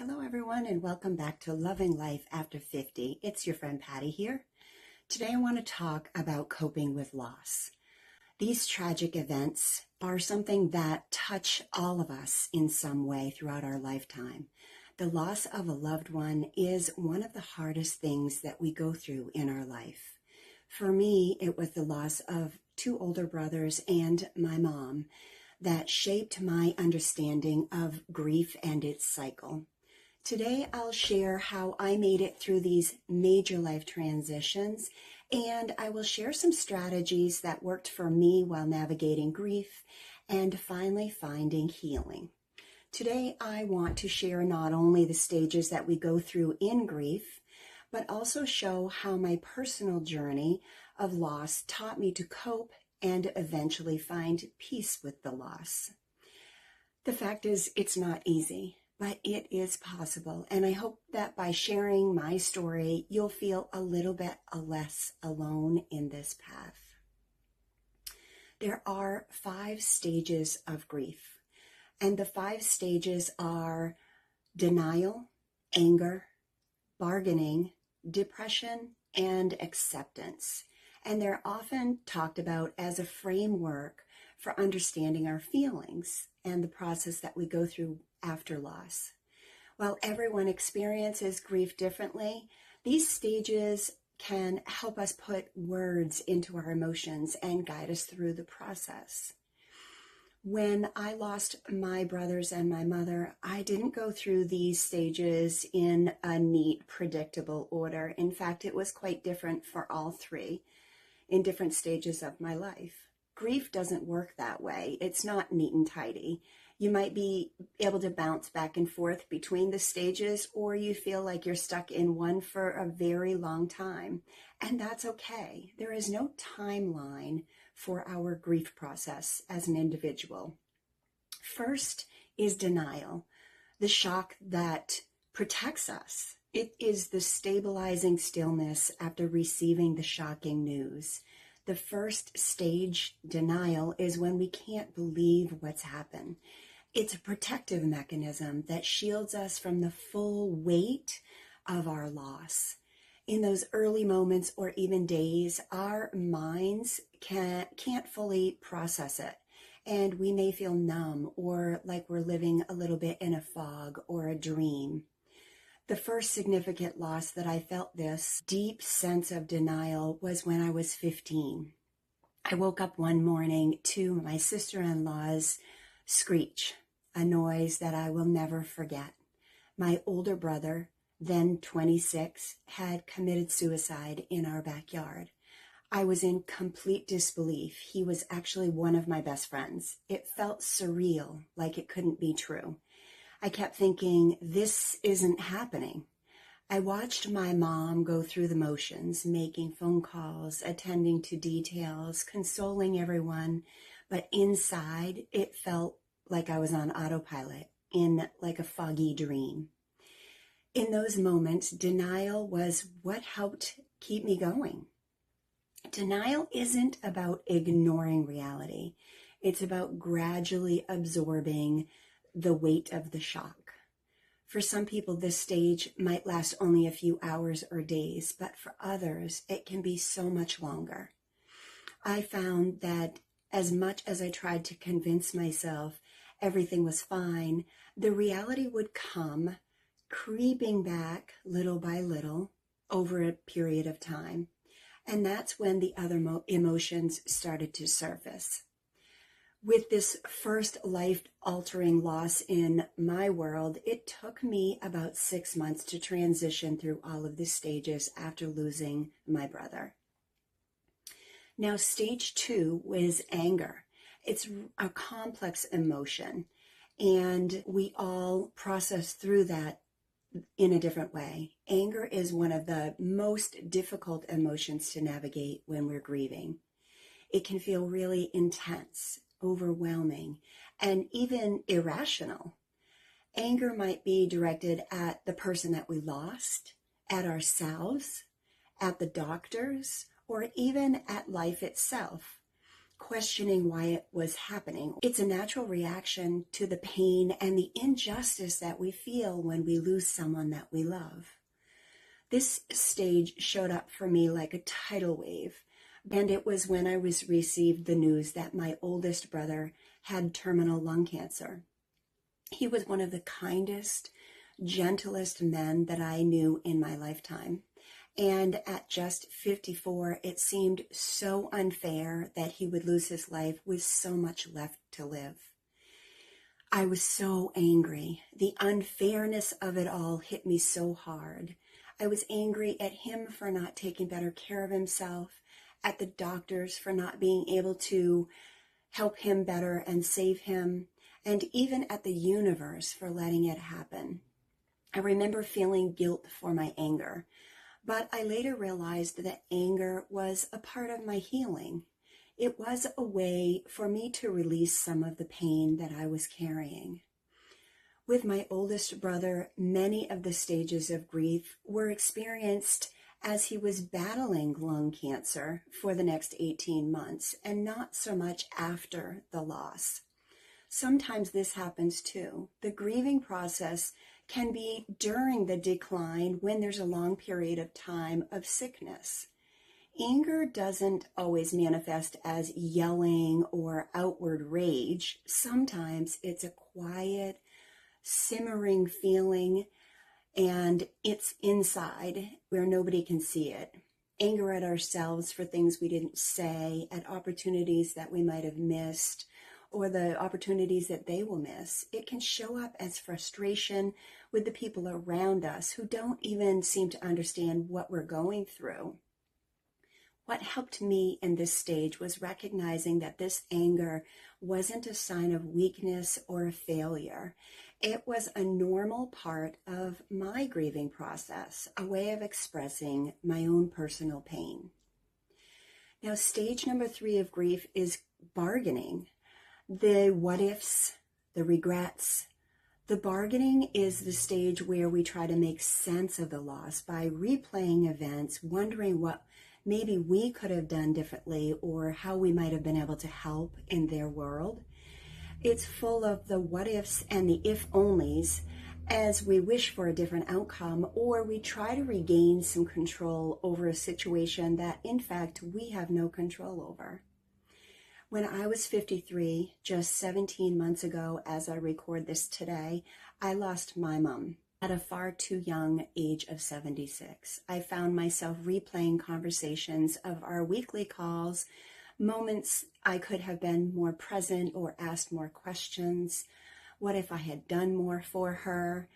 Hello, everyone, and welcome back to Loving Life After 50. It's your friend Patty here. Today, I want to talk about coping with loss. These tragic events are something that touch all of us in some way throughout our lifetime. The loss of a loved one is one of the hardest things that we go through in our life. For me, it was the loss of two older brothers and my mom that shaped my understanding of grief and its cycle. Today, I'll share how I made it through these major life transitions, and I will share some strategies that worked for me while navigating grief and finally finding healing. Today, I want to share not only the stages that we go through in grief, but also show how my personal journey of loss taught me to cope and eventually find peace with the loss. The fact is, it's not easy, but it is possible, and I hope that by sharing my story, you'll feel a little bit less alone in this path. There are 5 stages of grief, and the 5 stages are denial, anger, bargaining, depression, and acceptance. And they're often talked about as a framework for understanding our feelings and the process that we go through after loss. While everyone experiences grief differently, these stages can help us put words into our emotions and guide us through the process. When I lost my brothers and my mother, I didn't go through these stages in a neat, predictable order. In fact, it was quite different for all 3 in different stages of my life. Grief doesn't work that way. It's not neat and tidy. You might be able to bounce back and forth between the stages, or you feel like you're stuck in one for a very long time. And that's okay. There is no timeline for our grief process as an individual. First is denial, the shock that protects us. It is the stabilizing stillness after receiving the shocking news. The first stage, denial, is when we can't believe what's happened. It's a protective mechanism that shields us from the full weight of our loss. In those early moments or even days, our minds can't fully process it, and we may feel numb or like we're living a little bit in a fog or a dream. The first significant loss that I felt this deep sense of denial was when I was 15. I woke up one morning to my sister-in-law's screech, a noise that I will never forget. My older brother, then 26, had committed suicide in our backyard. I was in complete disbelief. He was actually one of my best friends. It felt surreal, like it couldn't be true. I kept thinking, this isn't happening. I watched my mom go through the motions, making phone calls, attending to details, consoling everyone, but inside it felt like I was on autopilot, in like a foggy dream. In those moments, denial was what helped keep me going. Denial isn't about ignoring reality. It's about gradually absorbing the weight of the shock. For some people, this stage might last only a few hours or days, but for others, it can be so much longer. I found that as much as I tried to convince myself everything was fine, the reality would come creeping back little by little over a period of time. And that's when the other emotions started to surface. With this first life-altering loss in my world, it took me about 6 months to transition through all of the stages after losing my brother. Now, stage 2 was anger. It's a complex emotion, and we all process through that in a different way. Anger is one of the most difficult emotions to navigate when we're grieving. It can feel really intense, overwhelming, and even irrational. Anger might be directed at the person that we lost, at ourselves, at the doctors, or even at life itself. questioning why it was happening. It's a natural reaction to the pain and the injustice that we feel when we lose someone that we love. This stage showed up for me like a tidal wave, and it was when I received the news that my oldest brother had terminal lung cancer. He was one of the kindest, gentlest men that I knew in my lifetime. And at just 54, it seemed so unfair that he would lose his life with so much left to live. I was so angry. The unfairness of it all hit me so hard. I was angry at him for not taking better care of himself, at the doctors for not being able to help him better and save him, and even at the universe for letting it happen. I remember feeling guilt for my anger, but I later realized that anger was a part of my healing. It was a way for me to release some of the pain that I was carrying. With my oldest brother, many of the stages of grief were experienced as he was battling lung cancer for the next 18 months, and not so much after the loss. Sometimes this happens too. The grieving process can be during the decline when there's a long period of time of sickness. Anger doesn't always manifest as yelling or outward rage. Sometimes it's a quiet, simmering feeling, and it's inside where nobody can see it. Anger at ourselves for things we didn't say, at opportunities that we might have missed, or the opportunities that they will miss. It can show up as frustration with the people around us who don't even seem to understand what we're going through. What helped me in this stage was recognizing that this anger wasn't a sign of weakness or a failure. It was a normal part of my grieving process, a way of expressing my own personal pain. Now, stage number 3 of grief is bargaining. The what ifs, the regrets. The bargaining is the stage where we try to make sense of the loss by replaying events, wondering what maybe we could have done differently or how we might have been able to help in their world. It's full of the what ifs and the if onlys as we wish for a different outcome, or we try to regain some control over a situation that in fact we have no control over. When I was 53, just 17 months ago, as I record this today, I lost my mom at a far too young age of 76. I found myself replaying conversations of our weekly calls, moments I could have been more present or asked more questions. What if I had done more for her?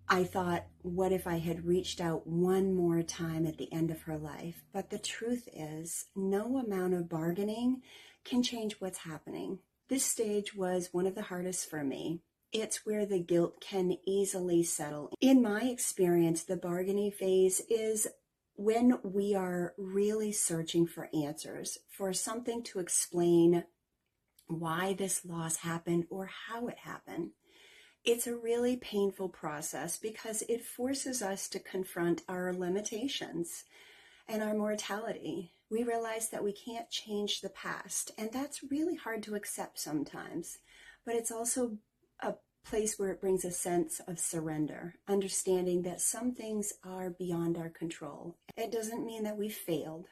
I thought, what if I had reached out one more time at the end of her life? But the truth is, no amount of bargaining can change what's happening. This stage was one of the hardest for me. It's where the guilt can easily settle. In my experience, the bargaining phase is when we are really searching for answers, for something to explain why this loss happened or how it happened. It's a really painful process because it forces us to confront our limitations and our mortality. We realize that we can't change the past, and that's really hard to accept sometimes. But it's also a place where it brings a sense of surrender, understanding that some things are beyond our control. It doesn't mean that we failed.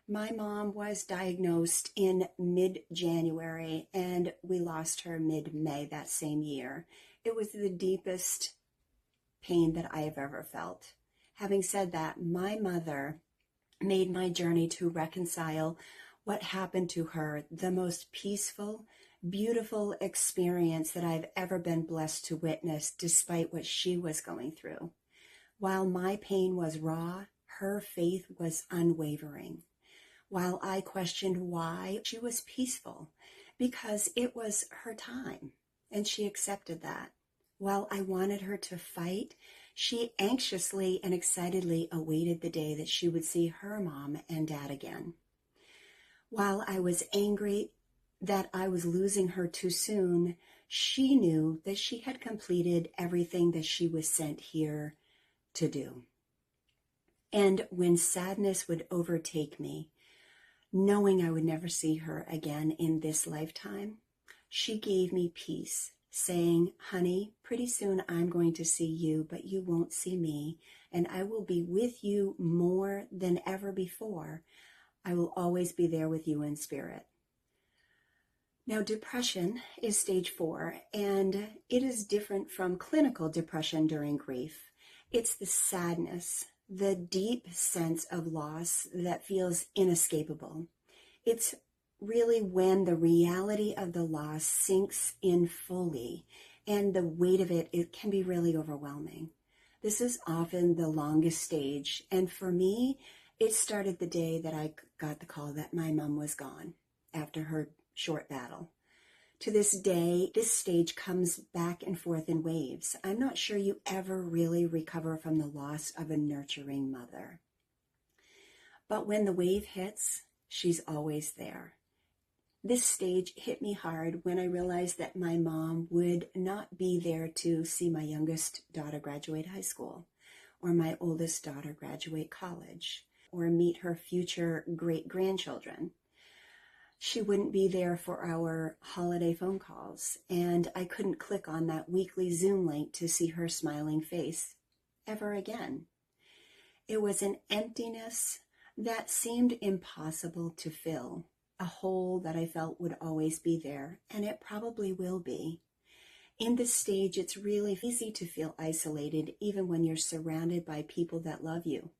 My mom was diagnosed in mid-January, and we lost her mid-May that same year. It was the deepest pain that I have ever felt. Having said that, my mother made my journey to reconcile what happened to her the most peaceful, beautiful experience that I've ever been blessed to witness, despite what she was going through. While my pain was raw, her faith was unwavering. While I questioned why, she was peaceful because it was her time, and she accepted that. While I wanted her to fight, she anxiously and excitedly awaited the day that she would see her mom and dad again. While I was angry that I was losing her too soon, she knew that she had completed everything that she was sent here to do. And when sadness would overtake me, knowing I would never see her again in this lifetime. She gave me peace, saying, honey, pretty soon I'm going to see you, but you won't see me, and I will be with you more than ever before. I will always be there with you in spirit. Now, depression is stage 4, and it is different from clinical depression during grief. It's the sadness, the deep sense of loss that feels inescapable. It's really when the reality of the loss sinks in fully, and the weight of it can be really overwhelming. This is often the longest stage, and for me, it started the day that I got the call that my mom was gone after her short battle. To this day, this stage comes back and forth in waves. I'm not sure you ever really recover from the loss of a nurturing mother. But when the wave hits, she's always there. This stage hit me hard when I realized that my mom would not be there to see my youngest daughter graduate high school, or my oldest daughter graduate college, or meet her future great-grandchildren. She wouldn't be there for our holiday phone calls, and I couldn't click on that weekly Zoom link to see her smiling face ever again. It was an emptiness that seemed impossible to fill, a hole that I felt would always be there, and it probably will be. In this stage, it's really easy to feel isolated even when you're surrounded by people that love you.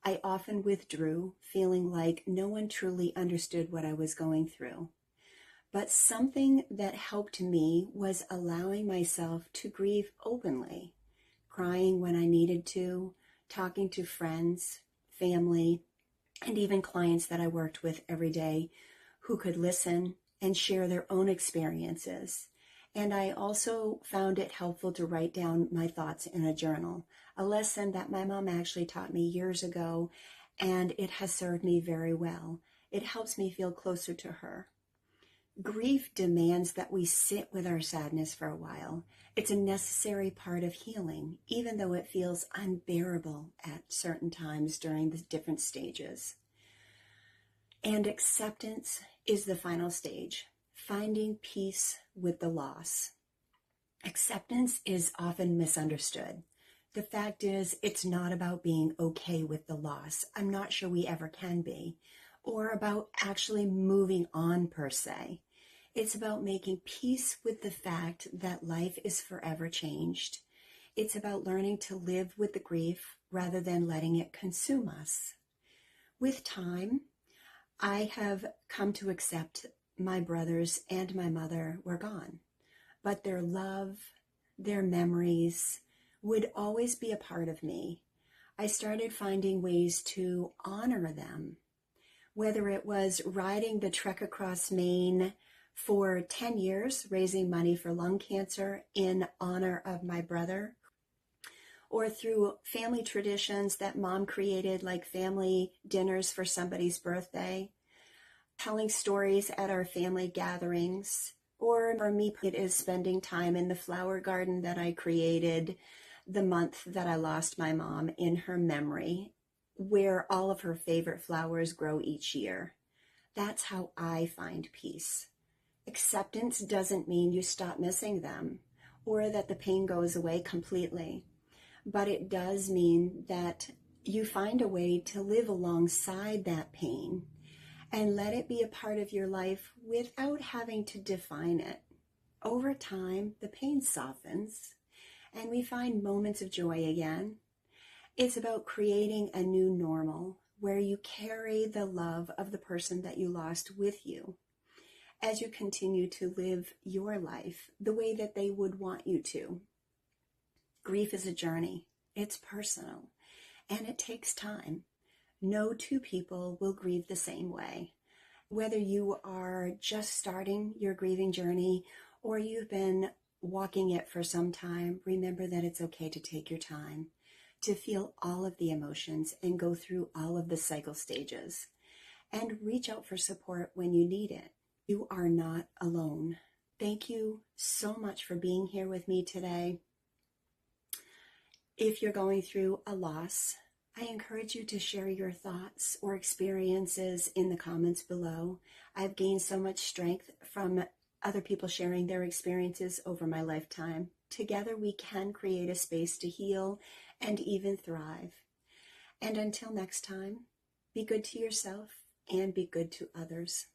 I often withdrew, feeling like no one truly understood what I was going through. But something that helped me was allowing myself to grieve openly, crying when I needed to, talking to friends, family, and even clients that I worked with every day who could listen and share their own experiences. And I also found it helpful to write down my thoughts in a journal, a lesson that my mom actually taught me years ago, and it has served me very well. It helps me feel closer to her. Grief demands that we sit with our sadness for a while. It's a necessary part of healing, even though it feels unbearable at certain times during the different stages. And acceptance is the final stage, finding peace with the loss. Acceptance is often misunderstood. The fact is, it's not about being okay with the loss. I'm not sure we ever can be, or about actually moving on per se. It's about making peace with the fact that life is forever changed. It's about learning to live with the grief rather than letting it consume us. With time, I have come to accept my brothers and my mother were gone, but their love, their memories would always be a part of me. I started finding ways to honor them, whether it was riding the trek across Maine for 10 years, raising money for lung cancer in honor of my brother, or through family traditions that mom created, like family dinners for somebody's birthday, telling stories at our family gatherings, or for me, it is spending time in the flower garden that I created the month that I lost my mom in her memory, where all of her favorite flowers grow each year. That's how I find peace. Acceptance doesn't mean you stop missing them or that the pain goes away completely, but it does mean that you find a way to live alongside that pain and let it be a part of your life without having to define it. Over time, the pain softens and we find moments of joy again. It's about creating a new normal where you carry the love of the person that you lost with you as you continue to live your life the way that they would want you to. Grief is a journey. It's personal, and it takes time. No two people will grieve the same way. Whether you are just starting your grieving journey or you've been walking it for some time, remember that it's okay to take your time, to feel all of the emotions and go through all of the cycle stages, and reach out for support when you need it. You are not alone. Thank you so much for being here with me today. If you're going through a loss, I encourage you to share your thoughts or experiences in the comments below. I've gained so much strength from other people sharing their experiences over my lifetime. Together we can create a space to heal and even thrive. And until next time, be good to yourself and be good to others.